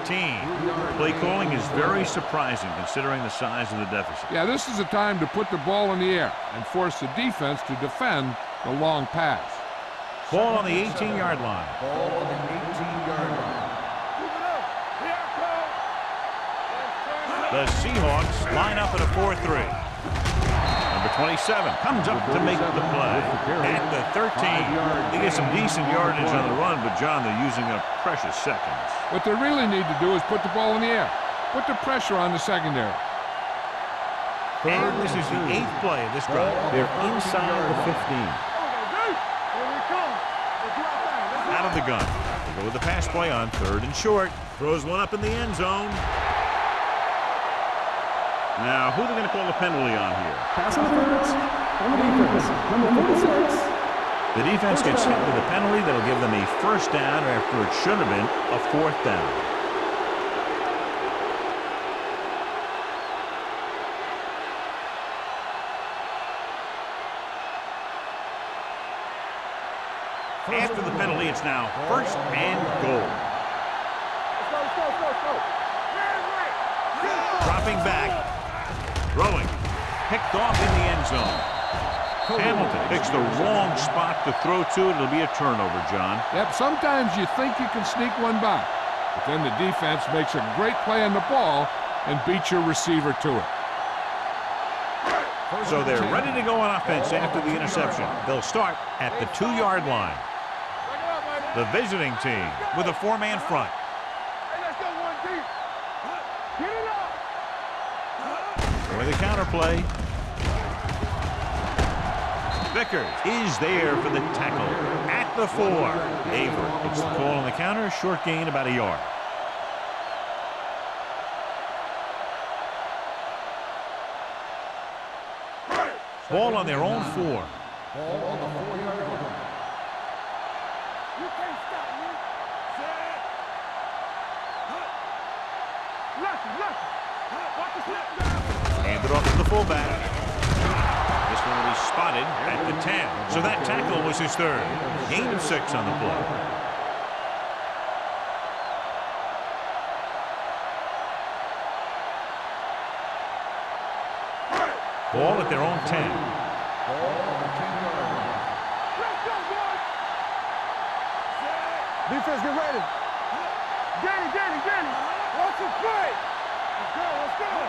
18. Play calling is very surprising considering the size of the deficit. Yeah, this is a time to put the ball in the air and force the defense to defend the long pass. Ball on the 18-yard line. Ball on the 18-yard line. The Seahawks line up at a 4-3. Number 27 comes up to make the play at the 13. They get some decent yardage on the run, but John, they're using up precious seconds. What they really need to do is put the ball in the air. Put the pressure on the secondary. And this is the 8th play of this drive. They're inside the 15. Here we come. Let's do our thing. Out of the gun. Go with the pass play on 3rd and short. Throws one up in the end zone. Now, who are they going to call a penalty on here? Pass interference on the defense. Number 46. The defense gets hit with a penalty that'll give them a 1st down after it should have been a 4th down. After the penalty, it's now 1st and goal. Let's go. Dropping back. Throwing. Picked off in the end zone. Hamilton picks the wrong spot to throw to. It'll be a turnover, John. Yep, sometimes you think you can sneak one by, but then the defense makes a great play on the ball and beats your receiver to it. So they're ready to go on offense after the interception. They'll start at the 2-yard line. The visiting team with a 4-man front. Hey, let's go one deep. Get it up. With a counter play. Vickers is there for the tackle at the 4. Avery gets the call on the counter. Short gain, about a yard. Ball on their own 4. Ball on the 4-yard line. You can't stop me. Set. Left. Watch the snap down. Hand it off to the fullback. This one will be spotted at the 10. So that tackle was his 3rd. Gain of 6 on the play. Ball at their own 10. Ball on the 10-yard line. Let's go, boys. Defense, get ready. Danny. Watch the play. Let's go.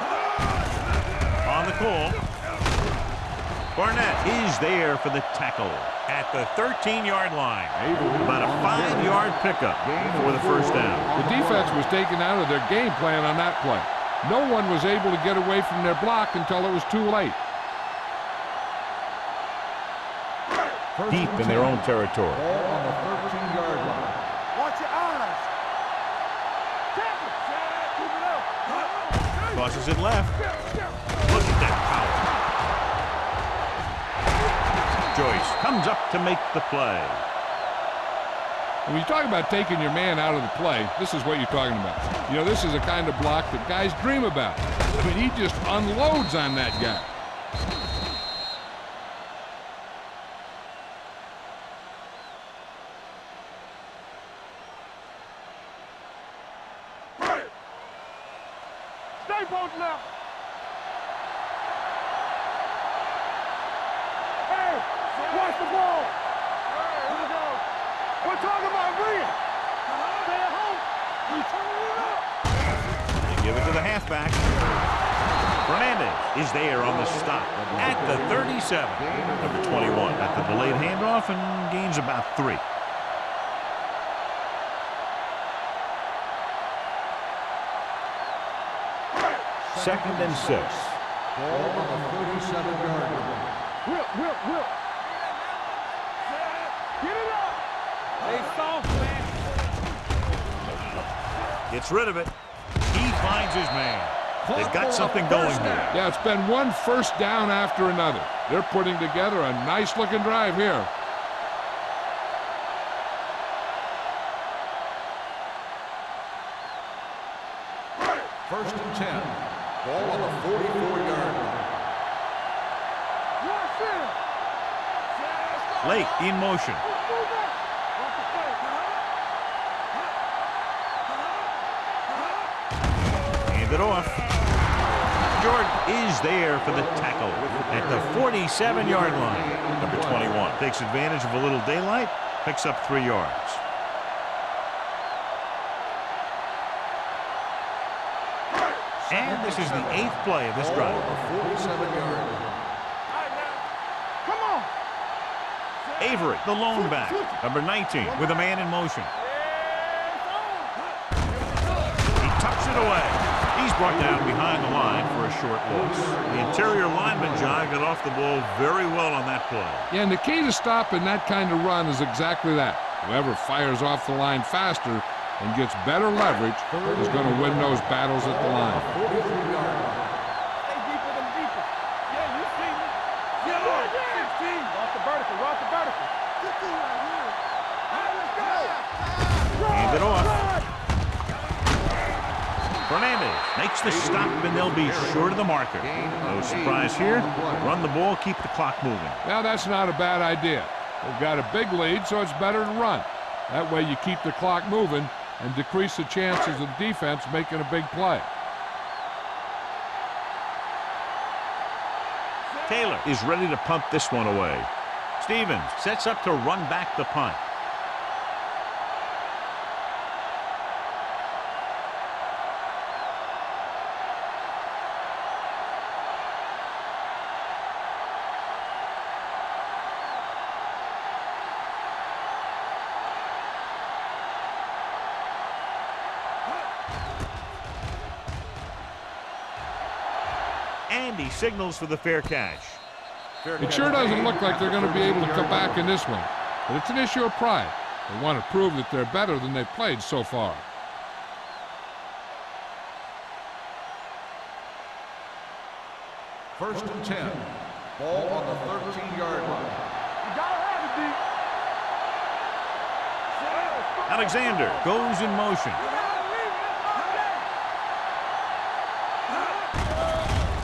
On the call. Barnett is there for the tackle at the 13-yard line. About a 5-yard pickup for the 1st down. The defense was taken out of their game plan on that play. No one was able to get away from their block until it was too late. Deep in their own territory. Ball on the 13-yard line. Watch your eyes. Tackle. Keep it up. Tosses it left. Look at that power. Joyce comes up to make the play. When you talk about taking your man out of the play, this is what you're talking about. You know, this is the kind of block that guys dream about. I mean, he just unloads on that guy. Stay both now. Hey, watch the ball. Here we go. We're talking about Rhea. Stay at home. We turning it up. They give it to the halfback. Fernandez is there on the stop at the 37. Number 21 at the delayed handoff and gains about 3. Second and 6. Ball on the 37-yard line. Whip. Get it up. They soft, man. Gets rid of it. He finds his man. They've got something going here. Yeah, it's been one 1st down after another. They're putting together a nice-looking drive here. First and 10. Ball on the 44-yard line. Watch it. Lake in motion. Move it. Watch the play. Hand it off. Jordan is there for the tackle at the 47-yard line. Number 21 takes advantage of a little daylight, picks up 3 yards. And this is the 8th play of this drive. 47-yard line. Come on. Avery, the lone back, number 19, with a man in motion. He tucks it away. He's brought down behind the line for a short loss. The interior lineman, John, got off the ball very well on that play. Yeah, and the key to stopping that kind of run is exactly that. Whoever fires off the line faster and gets better leverage is going to win those battles at the line. Stay deeper than deeper. Yeah, you see me. Yeah, 16. Rock the vertical, rock the vertical. 15 right here. All right, let's go. Hand it off. Fernandez makes the stop, and they'll be short of the marker. No surprise here. Run the ball, keep the clock moving. Now, that's not a bad idea. They've got a big lead, so it's better to run. That way you keep the clock moving and decrease the chances of defense making a big play. Taylor is ready to punt this one away. Stevens sets up to run back the punt. And he signals for the fair catch. It sure doesn't look like they're going to be able to come back in this one, but it's an issue of pride. They want to prove that they're better than they've played so far. First and 10. Ball on the 13-yard line. You gotta have it, D. Alexander goes in motion.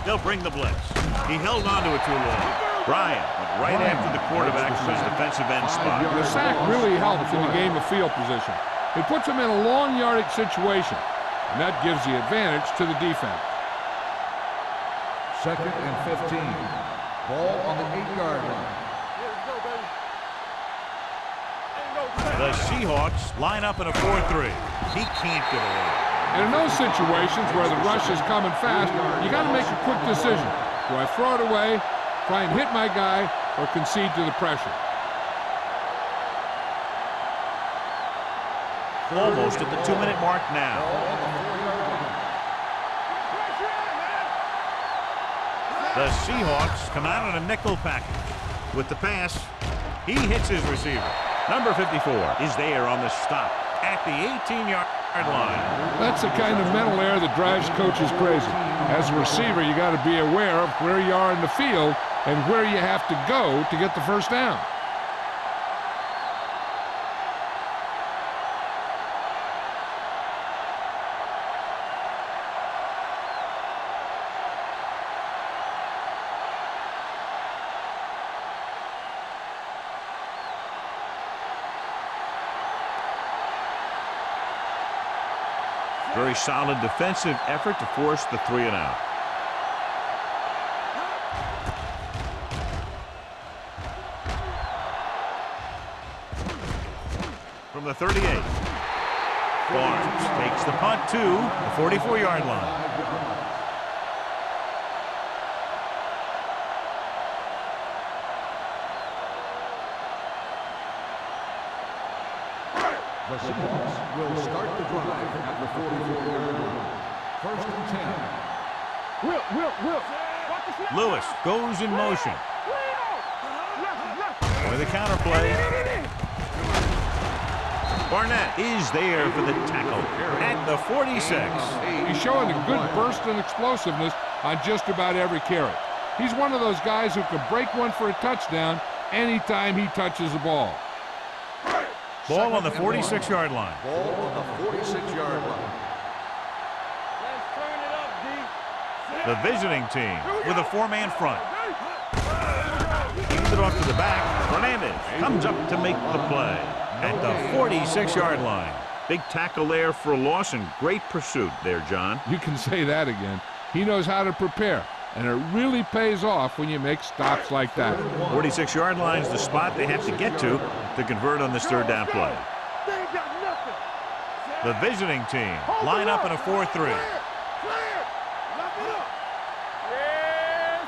They'll bring the blitz. He held on to it too long. Bryant went right after the quarterback from his defensive end spot. The sack really helps in the game of field position. It puts them in a long yardage situation, and that gives the advantage to the defense. Second and 15. Ball on the 8-yard line. The Seahawks line up in a 4-3. He can't get away. And in those situations where the rush is coming fast, you got to make a quick decision. Do I throw it away, try and hit my guy, or concede to the pressure? Almost at the 2-minute mark now. The Seahawks come out in a nickel package. With the pass, he hits his receiver. Number 54 is there on the stop at the 18-yard line. That's the kind of mental error that drives coaches crazy. As a receiver, you got to be aware of where you are in the field and where you have to go to get the first down. Very solid defensive effort to force the 3-and-out. From the 38, Barnes takes the punt to the 44-yard line. The Seahawks will start the drive at the 44-yard line. First and 10. Will. Lewis goes in motion. With a counterplay. Barnett is there for the tackle at the 46. He's showing a good burst and explosiveness on just about every carry. He's one of those guys who can break one for a touchdown anytime he touches the ball. Ball on the 46-yard line. Ball on the 46-yard line. Let's turn it up, D. The visiting team with a 4-man front. Keeps it off to the back. Fernandez comes up to make the play at the 46-yard line. Big tackle there for a loss and great pursuit there, John. You can say that again. He knows how to prepare, and it really pays off when you make stops like that. 46-yard line is the spot they have to get to convert on this third down play. They ain't got nothing. The visiting team line up in a 4-3. Clear. Lock it up. Yes,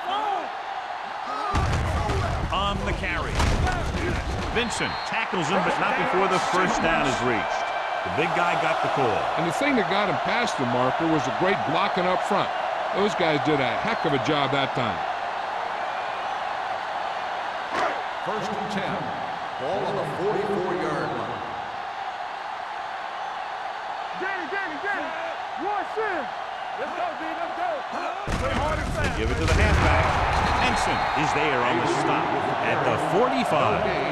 On the carry. Vincent tackles him, but not before the first down is reached. The big guy got the call. And the thing that got him past the marker was the great blocking up front. Those guys did a heck of a job that time. First and 10. Ball on the 44-yard line. Let's go, D. Let's go. Play hard and fast. Give it to the halfback. Henson is there on the stop at the 45.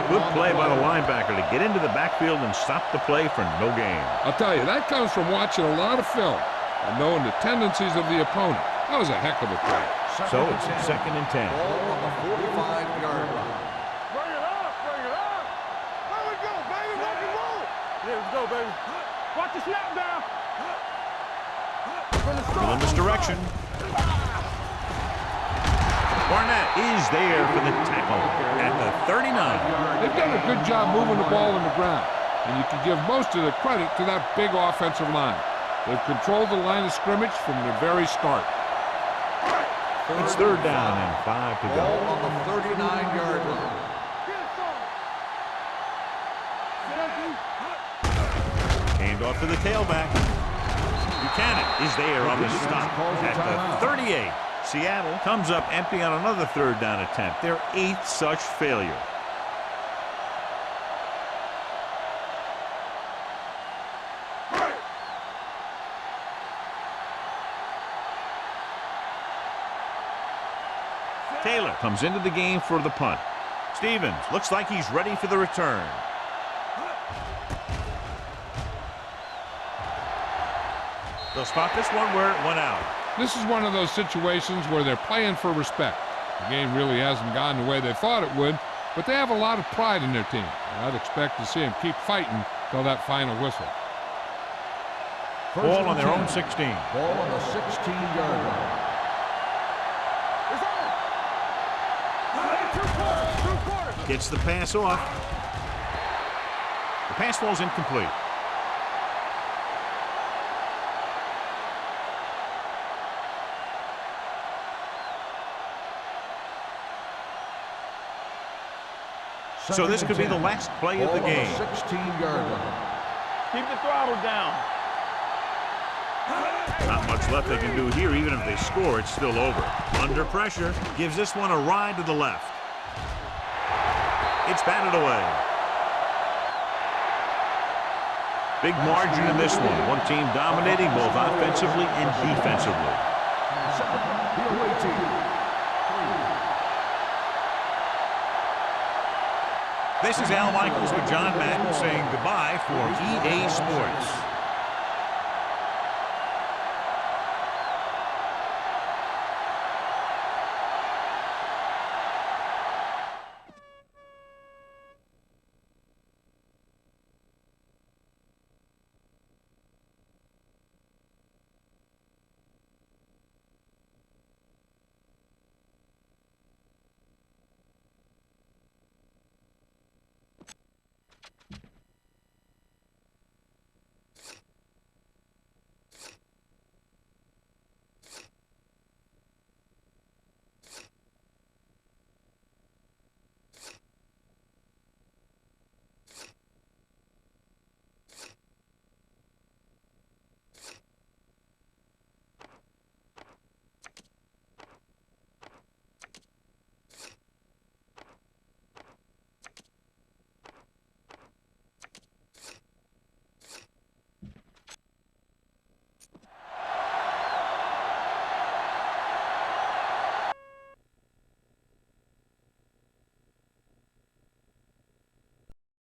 Good play by the linebacker to get into the backfield and stop the play for no gain. I'll tell you, that comes from watching a lot of film and knowing the tendencies of the opponent. That was a heck of a play. So it's 2nd and 10. Ball on the 45-yard line. Bring it up. Bring it up. There we go, baby. Rock and roll. Yeah, let's go, baby. Watch the snap down. Full misdirection. Barnett is there for the tackle at the 39. They've done a good job moving the ball on the ground, and you can give most of the credit to that big offensive line. They've controlled the line of scrimmage from the very start. It's 3rd down and 5 to Ball go. on the 39-yard line. Hand off to the tailback. Buchanan is there on the stop at the 38. Seattle comes up empty on another 3rd down attempt. Their 8th such failure. Taylor comes into the game for the punt. Stevens looks like he's ready for the return. They'll spot this one where it went out. This is one of those situations where they're playing for respect. The game really hasn't gone the way they thought it would, but they have a lot of pride in their team. I'd expect to see them keep fighting till that final whistle. Ball on their own 16. Ball on the 16-yard line. Gets the pass off. The pass falls incomplete. So this could be the last play of the game. 16-yard line. Keep the throttle down. Not much left they can do here. Even if they score, it's still over. Under pressure, gives this one a ride to the left. It's batted away. Big margin in this one. One team dominating both offensively and defensively. The away team. This is Al Michaels with John Madden saying goodbye for EA Sports.